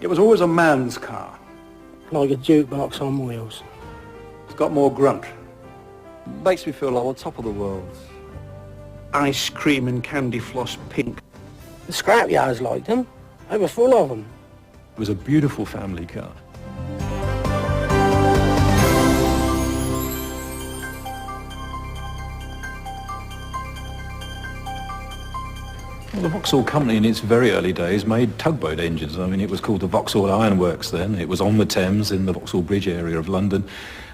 It was always a man's car. Like a jukebox on wheels. It's got more grunt. Makes me feel like on top of the world. Ice cream and candy floss pink. The scrapyards liked them. They were full of them. It was a beautiful family car. Well, the Vauxhall company in its very early days made tugboat engines. I mean, it was called the Vauxhall Ironworks then. It was on the Thames in the Vauxhall Bridge area of London.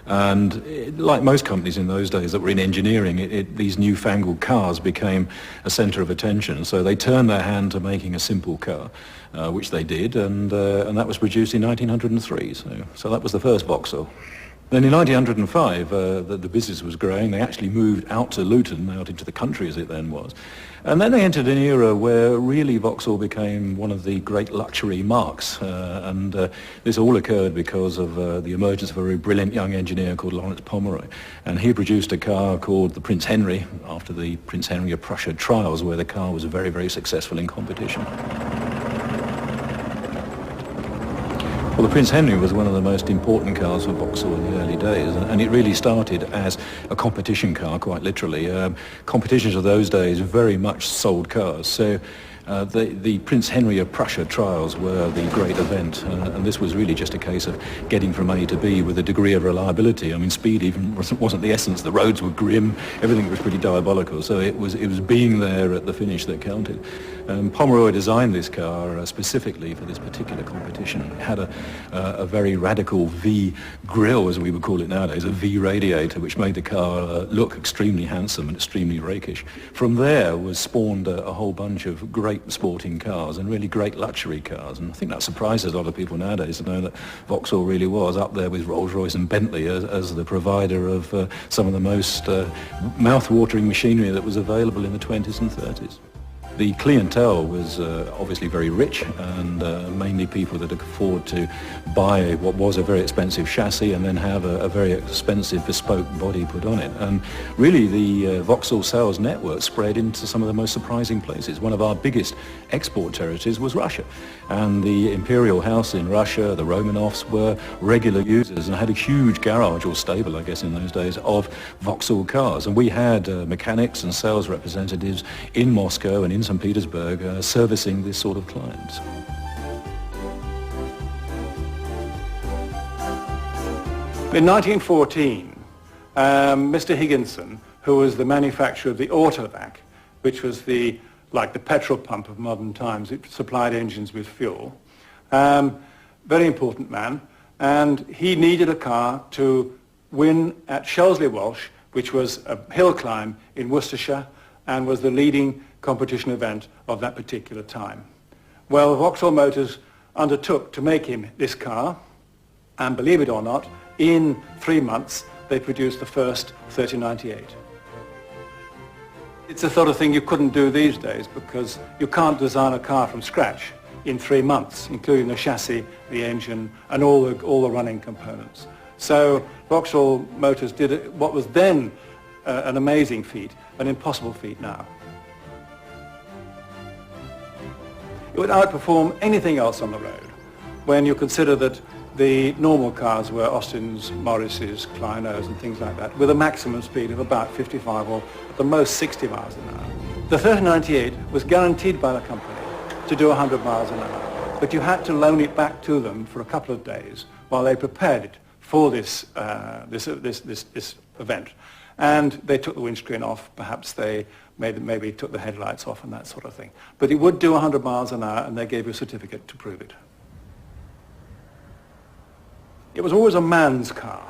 And like most companies in those days that were in engineering, these newfangled cars became a centre of attention. So they turned their hand to making a simple car, which they did, and that was produced in 1903. So that was the first Vauxhall. Then in 1905, the business was growing. They actually moved out to Luton, out into the country as it then was. And then they entered an era where really Vauxhall became one of the great luxury marques. This all occurred because of the emergence of a very brilliant young engineer called Lawrence Pomeroy. And he produced a car called the Prince Henry, after the Prince Henry of Prussia trials, where the car was very, very successful in competition. Well, the Prince Henry was one of the most important cars for Vauxhall in the early days, and it really started as a competition car, quite literally. Competitions of those days very much sold cars, so the Prince Henry of Prussia trials were the great event, and this was really just a case of getting from A to B with a degree of reliability. I mean, speed even wasn't the essence. The roads were grim, everything was pretty diabolical, so it was being there at the finish that counted. Pomeroy designed this car specifically for this particular competition. It had a very radical V grille, as we would call it nowadays, a V radiator, which made the car look extremely handsome and extremely rakish. From there was spawned a whole bunch of great sporting cars and really great luxury cars, and I think that surprises a lot of people nowadays to know that Vauxhall really was up there with Rolls-Royce and Bentley as the provider of some of the most mouth-watering machinery that was available in the 20s and 30s. The clientele was obviously very rich, and mainly people that could afford to buy what was a very expensive chassis and then have a very expensive bespoke body put on it. And really the Vauxhall sales network spread into some of the most surprising places. One of our biggest export territories was Russia, and the Imperial House in Russia, the Romanovs, were regular users and had a huge garage or stable, I guess in those days, of Vauxhall cars. And we had mechanics and sales representatives in Moscow and in St. Petersburg servicing this sort of clients. In 1914, Mr. Higginson, who was the manufacturer of the Autovac, which was like the petrol pump of modern times, it supplied engines with fuel, very important man, and he needed a car to win at Shelsley Walsh, which was a hill climb in Worcestershire and was the leading competition event of that particular time. Well, Vauxhall Motors undertook to make him this car, and believe it or not, in 3 months they produced the first 3098. It's the sort of thing you couldn't do these days, because you can't design a car from scratch in 3 months, including the chassis, the engine, and all the running components. So Vauxhall Motors did what was then an amazing feat, an impossible feat now. It would outperform anything else on the road when you consider that the normal cars were Austins, Morrises, Clinos and things like that, with a maximum speed of about 55 or at the most 60 miles an hour. The 3098 was guaranteed by the company to do 100 miles an hour, but you had to loan it back to them for a couple of days while they prepared it for this event. And they took the windscreen off, perhaps they maybe took the headlights off and that sort of thing. But it would do 100 miles an hour, and they gave you a certificate to prove it. It was always a man's car.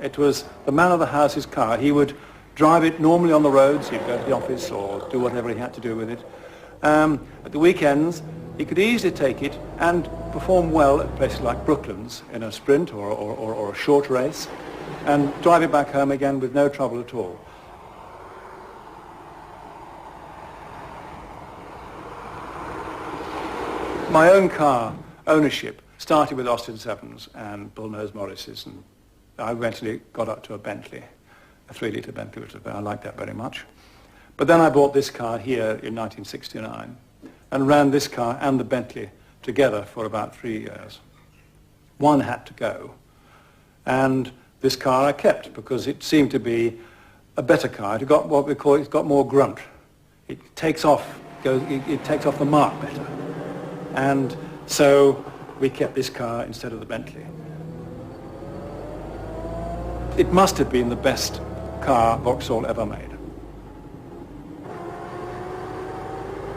It was the man of the house's car. He would drive it normally on the roads. He'd go to the office or do whatever he had to do with it. At the weekends, he could easily take it and perform well at places like Brooklands in a sprint or a short race, and drive it back home again with no trouble at all. My own car ownership started with Austin Sevens and Bullnose Morrises, and I eventually got up to a Bentley, a 3-litre Bentley, which I liked that very much. But then I bought this car here in 1969 and ran this car and the Bentley together for about 3 years. One had to go, and this car I kept because it seemed to be a better car. It got what we call, it's got more grunt. It takes off the mark better. And so we kept this car instead of the Bentley. It must have been the best car Vauxhall ever made.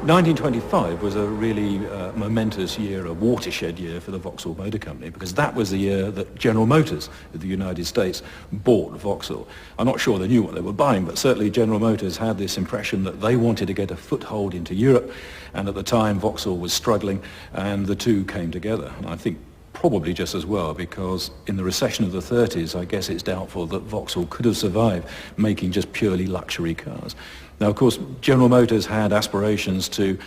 1925 was a really momentous year, a watershed year for the Vauxhall Motor Company, because that was the year that General Motors of the United States bought Vauxhall. I'm not sure they knew what they were buying, but certainly General Motors had this impression that they wanted to get a foothold into Europe, and at the time Vauxhall was struggling, and the two came together. And I think probably just as well, because in the recession of the 30s, I guess it's doubtful that Vauxhall could have survived making just purely luxury cars. Now, of course, General Motors had aspirations to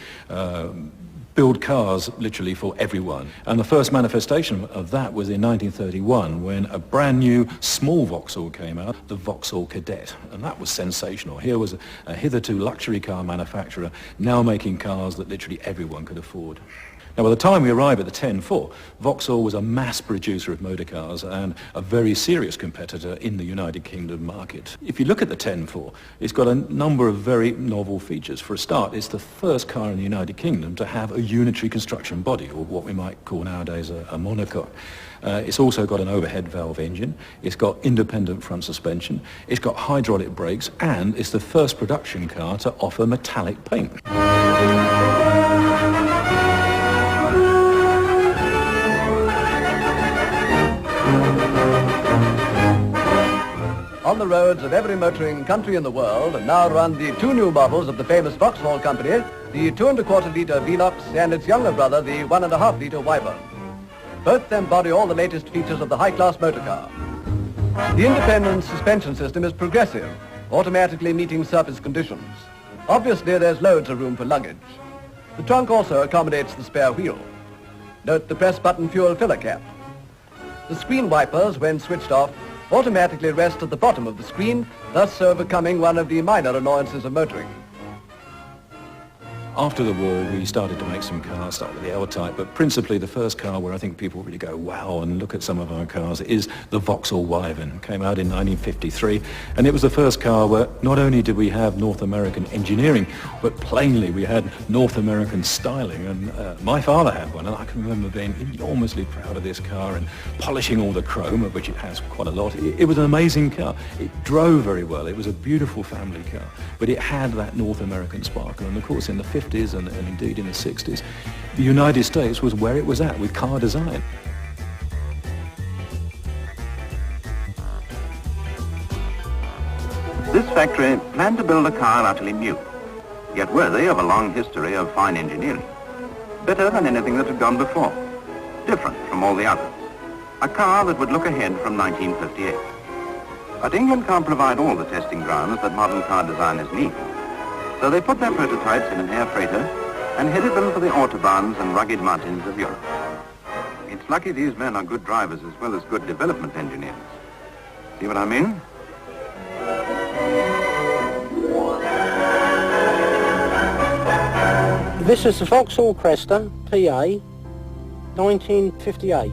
build cars literally for everyone. And the first manifestation of that was in 1931 when a brand new small Vauxhall came out, the Vauxhall Cadet. And that was sensational. Here was a hitherto luxury car manufacturer now making cars that literally everyone could afford. Now, by the time we arrive at the 10-4, Vauxhall was a mass producer of motor cars and a very serious competitor in the United Kingdom market. If you look at the 10-4, it's got a number of very novel features. For a start, it's the first car in the United Kingdom to have a unitary construction body, or what we might call nowadays a monocoque. It's also got an overhead valve engine, it's got independent front suspension, it's got hydraulic brakes, and it's the first production car to offer metallic paint. On the roads of every motoring country in the world, and now run the two new models of the famous Vauxhall company, the 2¼ litre Velox and its younger brother, the 1½ litre Wyvern. Both embody all the latest features of the high-class motor car. The independent suspension system is progressive, automatically meeting surface conditions. Obviously, there's loads of room for luggage. The trunk also accommodates the spare wheel. Note the press-button fuel filler cap. The screen wipers, when switched off, automatically rest at the bottom of the screen, thus overcoming one of the minor annoyances of motoring. After the war, we started to make some cars, started with the L-Type, but principally the first car where I think people really go, wow, and look at some of our cars, is the Vauxhall Wyvern. It came out in 1953, and it was the first car where not only did we have North American engineering, but plainly we had North American styling, and my father had one, and I can remember being enormously proud of this car and polishing all the chrome, of which it has quite a lot. It was an amazing car. It drove very well. It was a beautiful family car, but it had that North American sparkle, and of course in the 50s and indeed in the 60s, the United States was where it was at with car design. This factory planned to build a car utterly new, yet worthy of a long history of fine engineering. Better than anything that had gone before, different from all the others. A car that would look ahead from 1958. But England can't provide all the testing grounds that modern car designers need. So they put their prototypes in an air freighter and headed them for the autobahns and rugged mountains of Europe. It's lucky these men are good drivers as well as good development engineers. See what I mean? This is the Vauxhall Cresta, PA, 1958.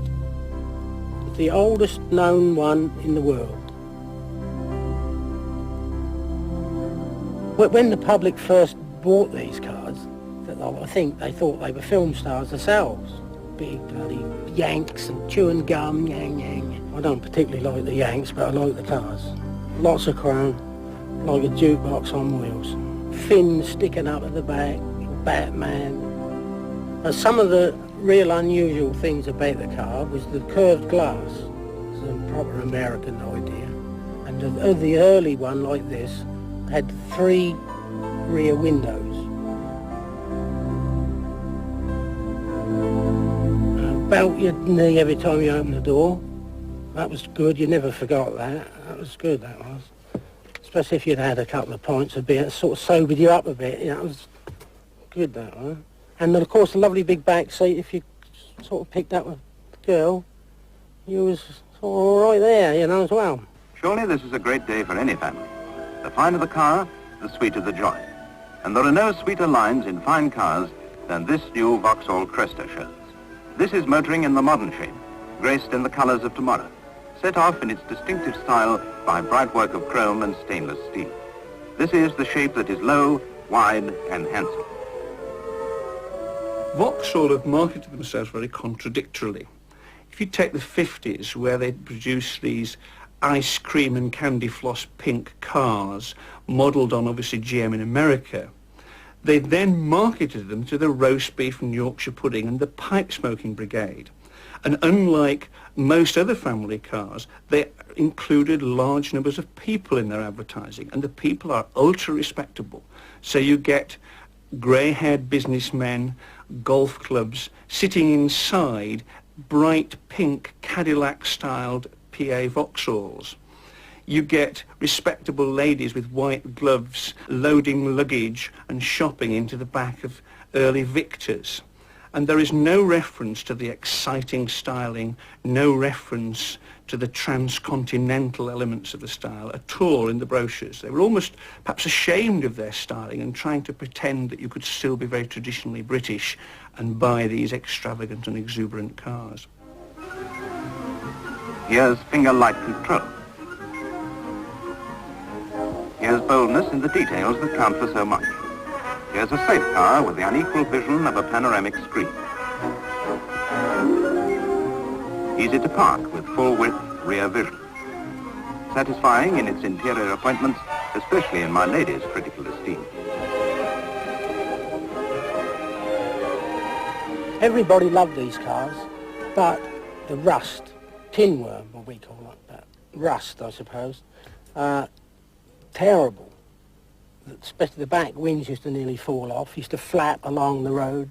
The oldest known one in the world. When the public first bought these cars, I think they thought they were film stars themselves. Big bloody Yanks and chewing gum, yang yang. I don't particularly like the Yanks, but I like the cars. Lots of chrome, like a jukebox on wheels. Fins sticking up at the back, Batman. Some of the real unusual things about the car was the curved glass. It's a proper American idea. And the early one like this had 3 rear windows. About your knee every time you open the door. That was good, you never forgot that. That was good, that was. Especially if you'd had a couple of pints of beer, it sort of sobered you up a bit. You know, it was good, that one. And then, of course, a lovely big back seat. If you sort of picked up a girl, you was sort of all right there, you know, as well. Surely this is a great day for any family. The finer the car, the sweeter the joy. And there are no sweeter lines in fine cars than this new Vauxhall Cresta shows. This is motoring in the modern shape, graced in the colors of tomorrow, set off in its distinctive style by bright work of chrome and stainless steel. This is the shape that is low, wide, and handsome. Vauxhall have marketed themselves very contradictorily. If you take the 50s, where they produced these ice cream and candy floss pink cars, modelled on obviously GM in America, they then marketed them to the roast beef and Yorkshire pudding and the pipe smoking brigade. And unlike most other family cars, they included large numbers of people in their advertising, and the people are ultra respectable. So you get grey-haired businessmen, golf clubs, sitting inside bright pink Cadillac-styled PA Vauxhalls. You get respectable ladies with white gloves loading luggage and shopping into the back of early Victors. And there is no reference to the exciting styling, no reference to the transcontinental elements of the style at all in the brochures. They were almost perhaps ashamed of their styling and trying to pretend that you could still be very traditionally British and buy these extravagant and exuberant cars. Here's finger light control. Here's boldness in the details that count for so much. Here's a safe car with the unequal vision of a panoramic screen. Easy to park with full-width rear vision. Satisfying in its interior appointments, especially in my lady's critical esteem. Everybody loved these cars, but the rust, tin worm, what we call it, that rust, I suppose, terrible. Especially the back wings used to nearly fall off, used to flap along the road.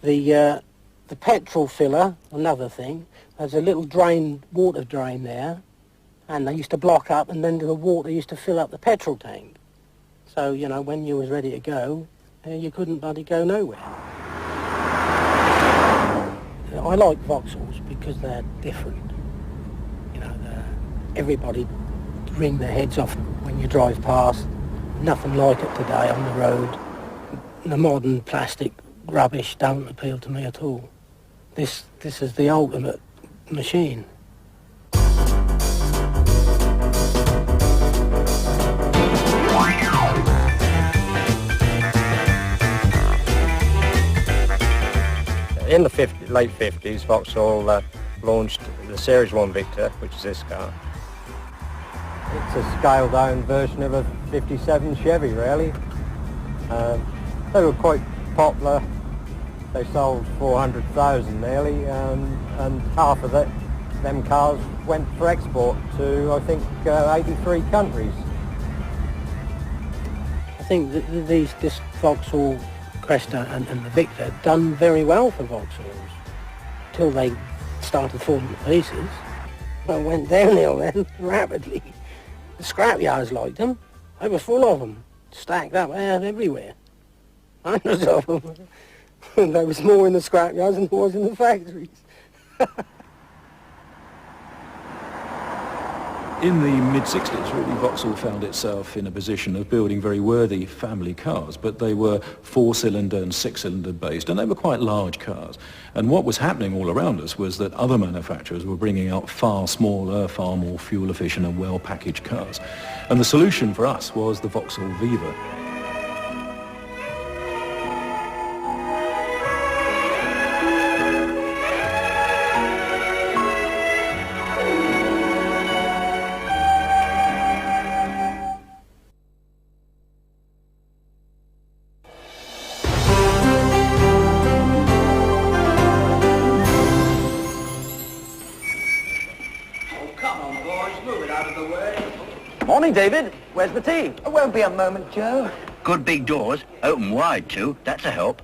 The petrol filler, another thing, there's a little drain, water drain there, and they used to block up, and then the water used to fill up the petrol tank. So, you know, when you was ready to go, you couldn't bloody go nowhere. I like Vauxhalls because they're different. You know, everybody wring their heads off when you drive past. Nothing like it today on the road. The modern plastic rubbish don't appeal to me at all. This is the ultimate machine. In the late 50s, Vauxhall launched the Series 1 Victor, which is this car. It's a scaled-down version of a 57 Chevy, really. They were quite popular. They sold 400,000 nearly, and half of them cars went for export to, I think, 83 countries. I think that this Vauxhall Cresta and the Victor done very well for Vauxhalls till they started falling to pieces. I went downhill then rapidly. The scrapyards liked them. They were full of them, stacked up everywhere. Hundreds of them. There was more in the scrapyards than there was in the factories. In the mid-60s, really, Vauxhall found itself in a position of building very worthy family cars, but they were four-cylinder and six-cylinder based, and they were quite large cars. And what was happening all around us was that other manufacturers were bringing out far smaller, far more fuel-efficient and well-packaged cars. And the solution for us was the Vauxhall Viva. Morning, David. Where's the tea? It won't be a moment, Joe. Good big doors, open wide too. That's a help.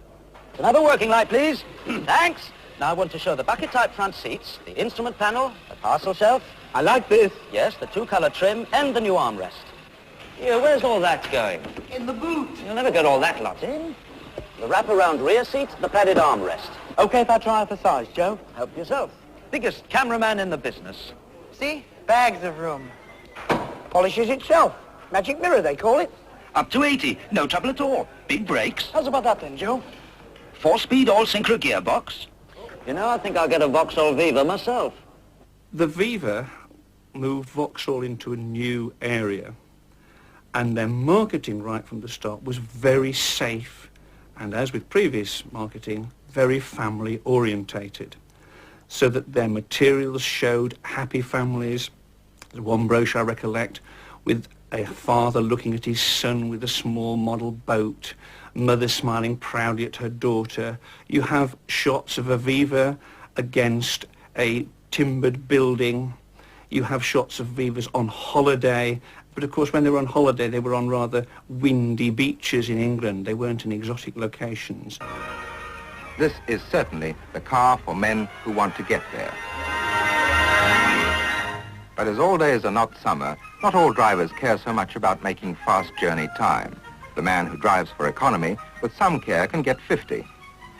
Another working light, please. Thanks. Now I want to show the bucket-type front seats, the instrument panel, the parcel shelf. I like this. Yes, the two-colour trim and the new armrest. Yeah, where's all that going? In the boot. You'll never get all that lot in. The wrap-around rear seat, the padded armrest. Okay if I try for size, Joe? Help yourself. Biggest cameraman in the business. See? Bags of room. Polishes itself. Magic mirror, they call it. Up to 80, no trouble at all. Big brakes. How's about that then, Joe? 4-speed all-synchro gearbox. You know, I think I'll get a Vauxhall Viva myself. The Viva moved Vauxhall into a new area, and their marketing right from the start was very safe, and as with previous marketing, very family orientated, so that their materials showed happy families. There's one brochure I recollect with a father looking at his son with a small model boat, mother smiling proudly at her daughter. You have shots of a Viva against a timbered building. You have shots of Vivas on holiday, but of course when they were on holiday they were on rather windy beaches in England. They weren't in exotic locations. This is certainly the car for men who want to get there. But as all days are not summer, not all drivers care so much about making fast journey time. The man who drives for economy with some care can get 50.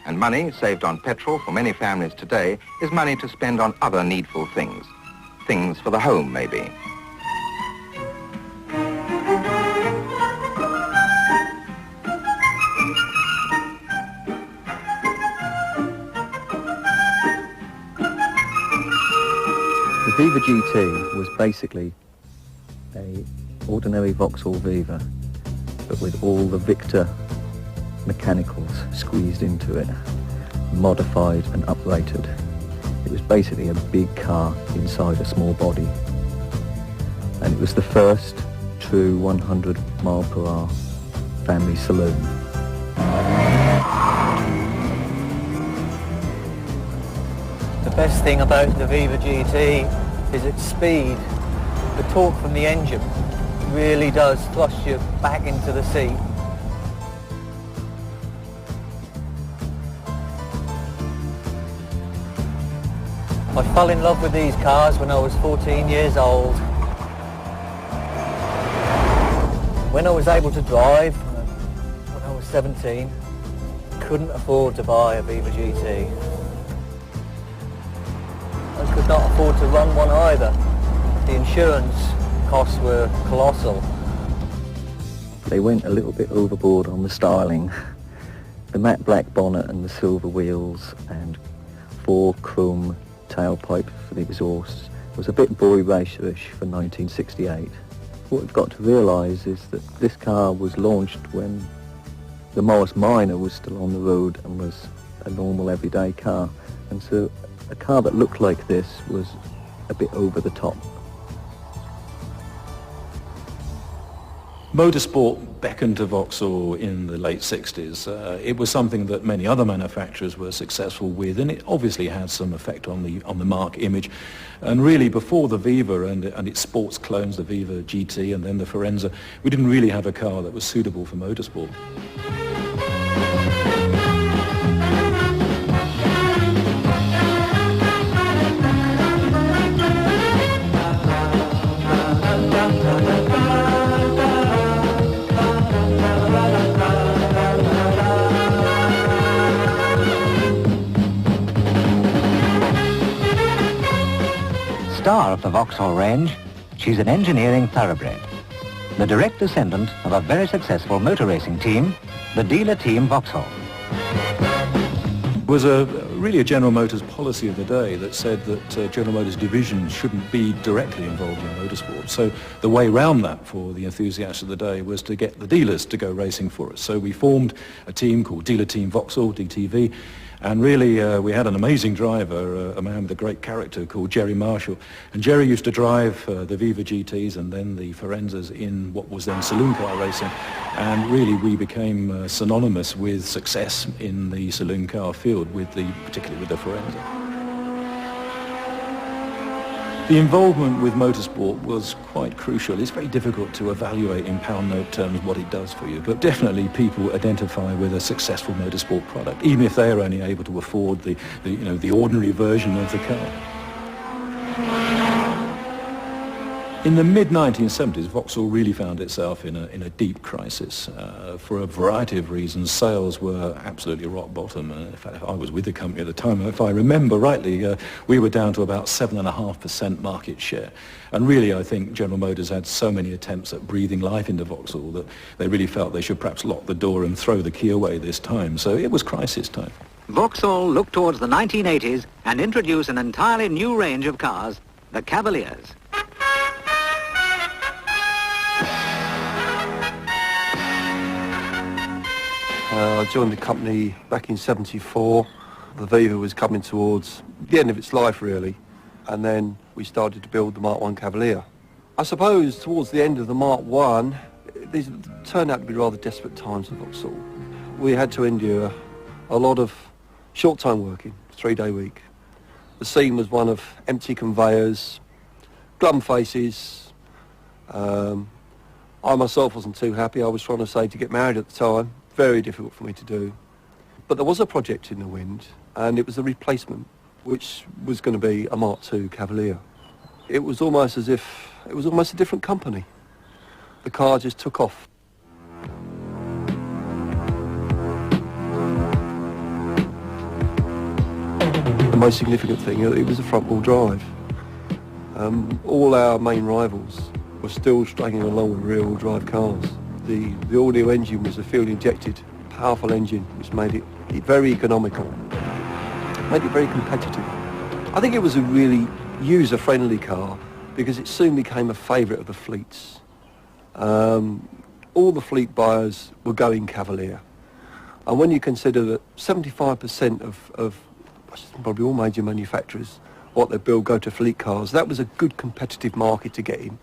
And money saved on petrol for many families today is money to spend on other needful things. Things for the home, maybe. The Viva GT was basically a ordinary Vauxhall Viva, but with all the Victor mechanicals squeezed into it, modified and uprated. It was basically a big car inside a small body, and it was the first true 100 mile per hour family saloon. The best thing about the Viva GT is its speed. The torque from the engine really does thrust you back into the seat. I fell in love with these cars when I was 14 years old. When I was able to drive, when I was 17, couldn't afford to buy a Viva GT. I could not afford to run one either. The insurance costs were colossal. They went a little bit overboard on the styling. The matte black bonnet and the silver wheels and 4 chrome tailpipe for the exhausts was a bit boy racerish for 1968. What we've got to realise is that this car was launched when the Morris Minor was still on the road and was a normal everyday car, and so a car that looked like this was a bit over the top. Motorsport beckoned to Vauxhall in the late 60s. It was something that many other manufacturers were successful with, and it obviously had some effect on the Mark image. And really, before the Viva and its sports clones, the Viva GT and then the Forenza, we didn't really have a car that was suitable for motorsport. Star of the Vauxhall range, she's an engineering thoroughbred. The direct descendant of a very successful motor racing team, the dealer team Vauxhall. It was really a General Motors policy of the day that said that General Motors divisions shouldn't be directly involved in motorsport. So the way round that for the enthusiasts of the day was to get the dealers to go racing for us. So we formed a team called Dealer Team Vauxhall, DTV, and really we had an amazing driver, a man with a great character called Jerry Marshall. And Jerry used to drive the Viva GTs and then the Forenzas in what was then saloon car racing. And really we became synonymous with success in the saloon car field, particularly with the Forenza. The involvement with motorsport was quite crucial. It's very difficult to evaluate in pound note terms what it does for you, but definitely people identify with a successful motorsport product, even if they are only able to afford the ordinary version of the car. In the mid-1970s, Vauxhall really found itself in a deep crisis. For a variety of reasons, sales were absolutely rock bottom. In fact, I was with the company at the time. If I remember rightly, we were down to about 7.5% market share. And really, I think General Motors had so many attempts at breathing life into Vauxhall that they really felt they should perhaps lock the door and throw the key away this time. So it was crisis time. Vauxhall look towards the 1980s and introduce an entirely new range of cars, the Cavaliers. I joined the company back in '74. The Viva was coming towards the end of its life, really, and then we started to build the Mark I Cavalier. I suppose towards the end of the Mark I, these turned out to be rather desperate times for Vauxhall. We had to endure a lot of short-time working, 3-day week. The scene was one of empty conveyors, glum faces. I myself wasn't too happy. I was trying to save to get married at the time. Very difficult for me to do. But there was a project in the wind, and it was a replacement, which was going to be a Mark II Cavalier. It was almost as if it was almost a different company. The car just took off. The most significant thing, it was a front-wheel drive. All our main rivals were still struggling along with rear-wheel drive cars. The all-new engine was a fuel-injected, powerful engine, which made it very economical, made it very competitive. I think it was a really user-friendly car because it soon became a favourite of the fleets. All the fleet buyers were going Cavalier. And when you consider that 75% of probably all major manufacturers, what they build go to fleet cars, that was a good competitive market to get in.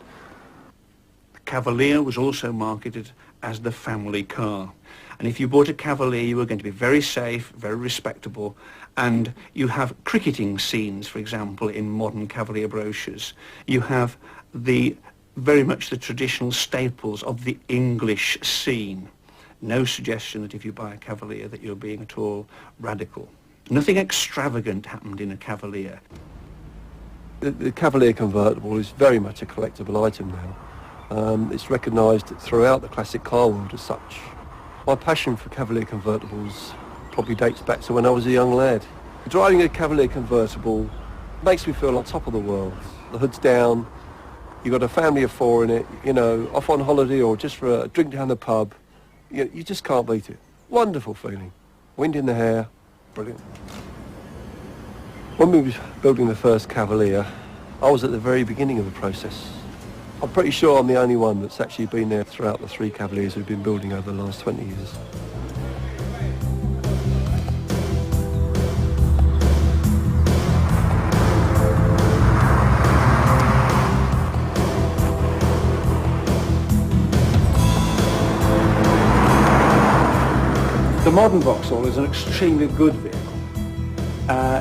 Cavalier was also marketed as the family car. And if you bought a Cavalier, you were going to be very safe, very respectable, and you have cricketing scenes, for example, in modern Cavalier brochures. You have very much the traditional staples of the English scene. No suggestion that if you buy a Cavalier that you're being at all radical. Nothing extravagant happened in a Cavalier. The Cavalier convertible is very much a collectible item now. It's recognised throughout the classic car world as such. My passion for Cavalier convertibles probably dates back to when I was a young lad. Driving a Cavalier convertible makes me feel on top of the world. The hood's down, you've got a family of 4 in it, you know, off on holiday or just for a drink down the pub. You just can't beat it. Wonderful feeling. Wind in the hair, brilliant. When we were building the first Cavalier, I was at the very beginning of the process. I'm pretty sure I'm the only one that's actually been there throughout the 3 Cavaliers we've been building over the last 20 years. The modern Vauxhall is an extremely good vehicle.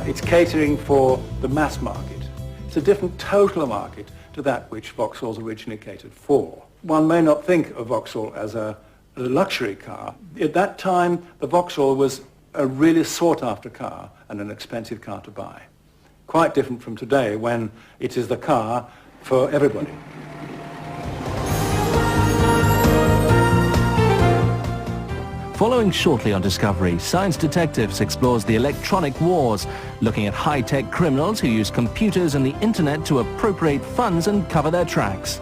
It's catering for the mass market. It's a different total market to that which Vauxhall's originally catered for. One may not think of Vauxhall as a luxury car. At that time, the Vauxhall was a really sought-after car and an expensive car to buy. Quite different from today, when it is the car for everybody. Following shortly on Discovery, Science Detectives explores the electronic wars, looking at high-tech criminals who use computers and the internet to appropriate funds and cover their tracks.